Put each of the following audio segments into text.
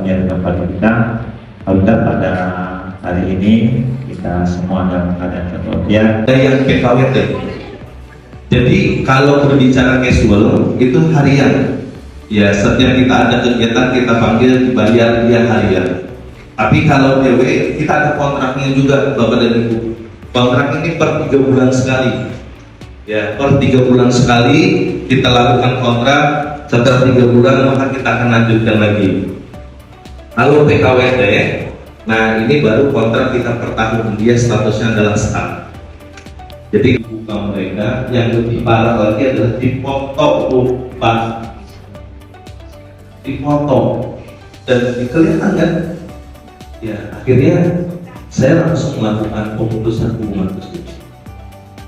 menyiapkan pada kita. Alhamdulillah pada hari ini kita semua dalam keadaan tersedia. Ada yang PKWT. Jadi kalau berbicara casual itu harian. Ya, setiap kita ada kegiatan kita panggil dibayar dia harian. Tapi kalau DW kita ada kontraknya juga Bapak dan Ibu. Kontrak ini per 3 bulan sekali. Ya, per 3 bulan sekali kita lakukan kontrak. Setelah 3 bulan maka kita akan lanjutkan lagi. Kalau PKWT, nah ini baru kontrak kita per tahun, dia statusnya adalah staff. Jadi bukan mereka yang lebih parah lagi adalah dipotong dan kelihatan kan? Ya akhirnya saya langsung melakukan pemutusan hubungan tersebut.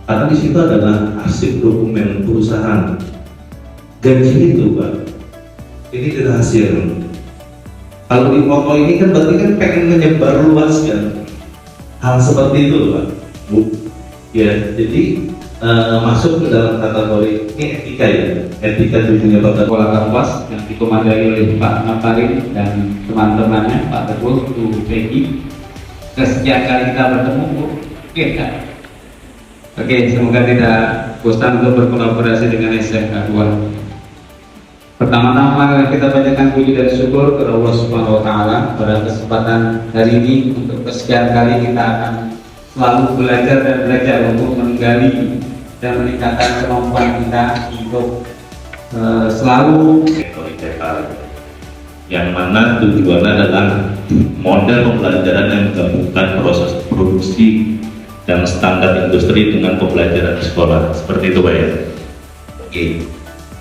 Karena di situ adalah arsip dokumen perusahaan. Gaji itu Pak, ini tidak hasil. Kalau dipotong ini kan berarti kan pengen menyebar luas kan hal seperti itu Pak, Bu. Ya, jadi masuk ke dalam kategori ini etika ya, etika di dunia Bapak Sekolah Kapuas yang dikomandai oleh Pak Makarim dan teman-temannya Pak Teguh, Bu Peggy. Kesekian kali kita bertemu, Bu. Oke, semoga tidak bosan untuk berkolaborasi dengan SMK 2. Pertama-tama kita panjatkan puji dan syukur kepada Allah Subhanahu wa Ta'ala pada kesempatan hari ini. Untuk kesekian kali kita akan selalu belajar dan belajar untuk menggali dan meningkatkan kemampuan kita untuk selalu yang mana tujuannya adalah model pembelajaran yang menggabungkan proses produksi dan standar industri dengan pembelajaran sekolah, seperti itu Pak ya. Oke.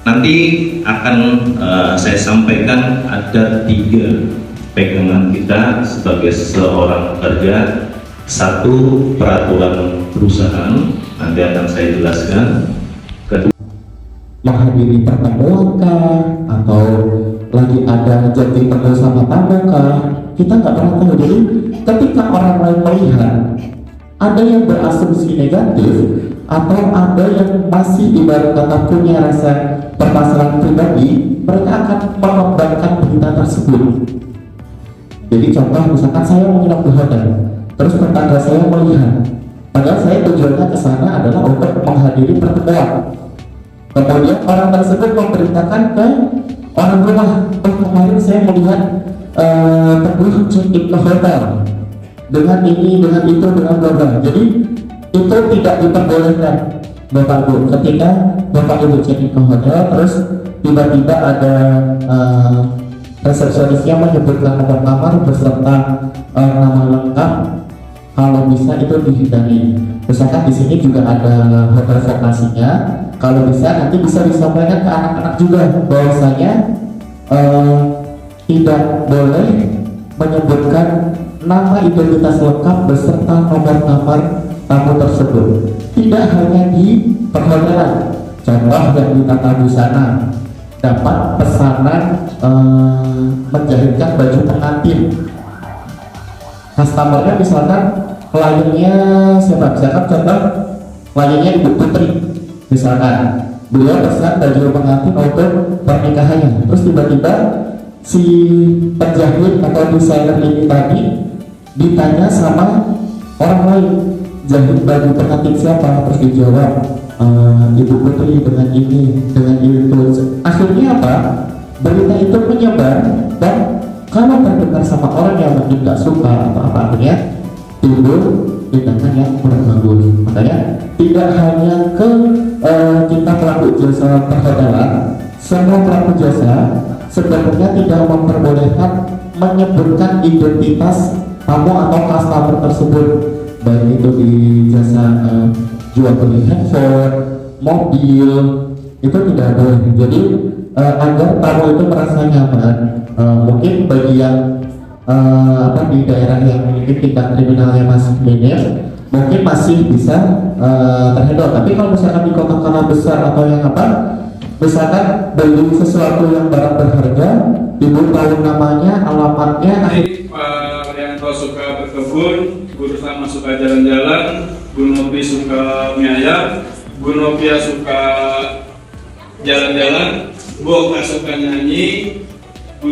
Nanti akan saya sampaikan ada 3 pegangan kita sebagai seorang pekerja. 1, peraturan perusahaan, nanti akan saya jelaskan. Kedua, menghadiri pertemuan kah, atau lagi ada jadi temu sama tamu kah, kita nggak pernah tahu. Jadi ketika orang lain melihat ada yang berasumsi negatif atau ada yang masih ibarat kata punya rasa permasalahan pribadi, mereka akan mengembangkan berita tersebut. Jadi contoh misalkan saya mau nginep di hotel, terus tetangga saya melihat, padahal saya tujuannya ke sana adalah untuk menghadiri pertemuan. Kemudian orang tersebut memberitakan ke orang rumah, kemarin saya melihat Teguh check-in ke hotel dengan ini, dengan itu, dengan bla-bla. Jadi itu tidak diperbolehkan Bapak Ibu. Ketika Bapak Ibu check-in ke hotel, terus tiba-tiba ada resepsionisnya menyebutkan nomor kamar beserta nama lengkap, kalau bisa itu dihindari. Misalkan di sini juga ada hotel vokasinya, kalau bisa nanti bisa disampaikan ke anak-anak juga bahwasanya tidak boleh menyebutkan nama identitas lengkap beserta nomor kamar tamu tersebut. Tidak hanya di perhotelan, contoh yang di Tata Busana dapat pesanan menjahitkan baju pengantin. Customernya misalkan kliennya siapa? Misalkan contoh kliennya Ibu Putri, misalkan beliau pesan baju pengantin untuk pernikahannya. Terus tiba-tiba si penjahit atau desainer ini tadi ditanya sama orang lain, jahit baju pengantin siapa? Terus dijawab Ibu Putri dengan ini, dengan itu. Akhirnya apa? Berita itu menyebar, dan kalau terdengar sama orang yang mungkin nggak suka atau apa, akhirnya timbul tindakan yang kurang bagus. Makanya tidak hanya ke kita pelaku jasa perhotelan, semua pelaku jasa sebenarnya tidak memperbolehkan menyebutkan identitas tamu atau customer tersebut, baik itu di jasa jual beli handphone, mobil, itu tidak boleh. Jadi agar tamu itu merasa nyaman, mungkin bagi yang di daerah yang mungkin tingkat kriminalnya masih minim, mungkin masih bisa terhandle. Tapi kalau misalkan di kota-kota besar atau yang misalkan beli sesuatu yang barang berharga, ibu tahu namanya, alamatnya. Yang suka berkebun, Bu Ruslan suka jalan-jalan, Bu Nopi suka miayar, Bu Novia suka jalan-jalan, Bu Oka suka nyanyi, Bu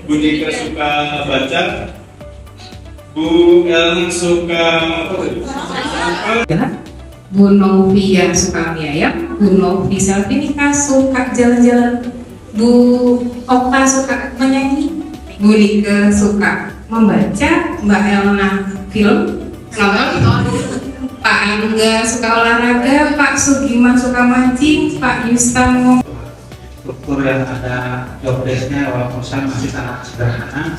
Bu Nika suka baca, Bu Elna suka Bu Novia suka mie ayam, Bu Novi Selvinika suka jalan-jalan, Bu Okta suka menyanyi, Bu Nika suka membaca, Mbak Elna film, Pak Angga suka olahraga, Pak Sugiman suka mancing, Pak Yustan struktur yang ada job desk-nya walaupun saya masih sangat sederhana.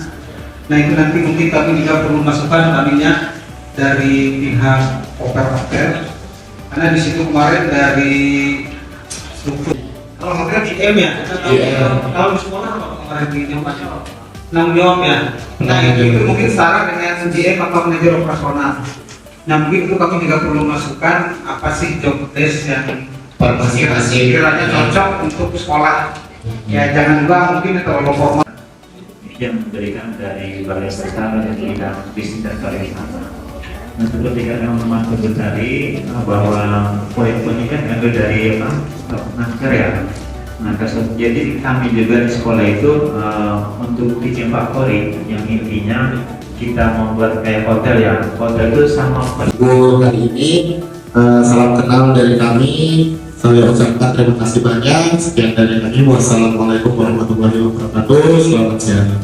Nah itu nanti mungkin kami juga perlu masukan kaminya dari pihak operator, karena di situ kemarin dari struktur kalau hotel GM ya, kalau di sekolah kemarin di tempatnya penanggung jawab ya. Nah itu mungkin setara dengan GM atau manajer operasional. Nah mungkin itu kami juga perlu masukan apa sih job desk yang Masing-masing kiranya cocok untuk sekolah. Ya jangan juga mungkin terlalu formal. Yang diberikan dari Balai Besar dan bidang bisnis dan pariwisata. Nah, seperti yang Mas Teguh tadi bahwa poin-poin ini kan diambil dari naskah ya. Nah, jadi kami juga di sekolah itu untuk teaching factory yang intinya kita membuat kayak hotel ya. Hotel itu sama Bu hari ini salam kenal dari kami. Saya ucapkan terima kasih banyak. Sekian dari kami. Wassalamualaikum warahmatullahi wabarakatuh. Selamat siang.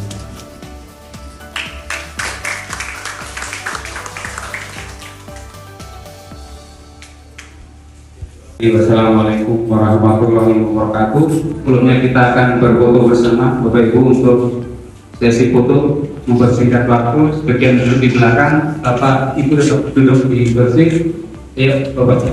Assalamualaikum warahmatullahi wabarakatuh. Sebelumnya kita akan berfoto bersama Bapak Ibu untuk sesi foto mempersingkat waktu. Sebagian duduk di belakang, Bapak Ibu duduk di bersih. Ya, Bapak.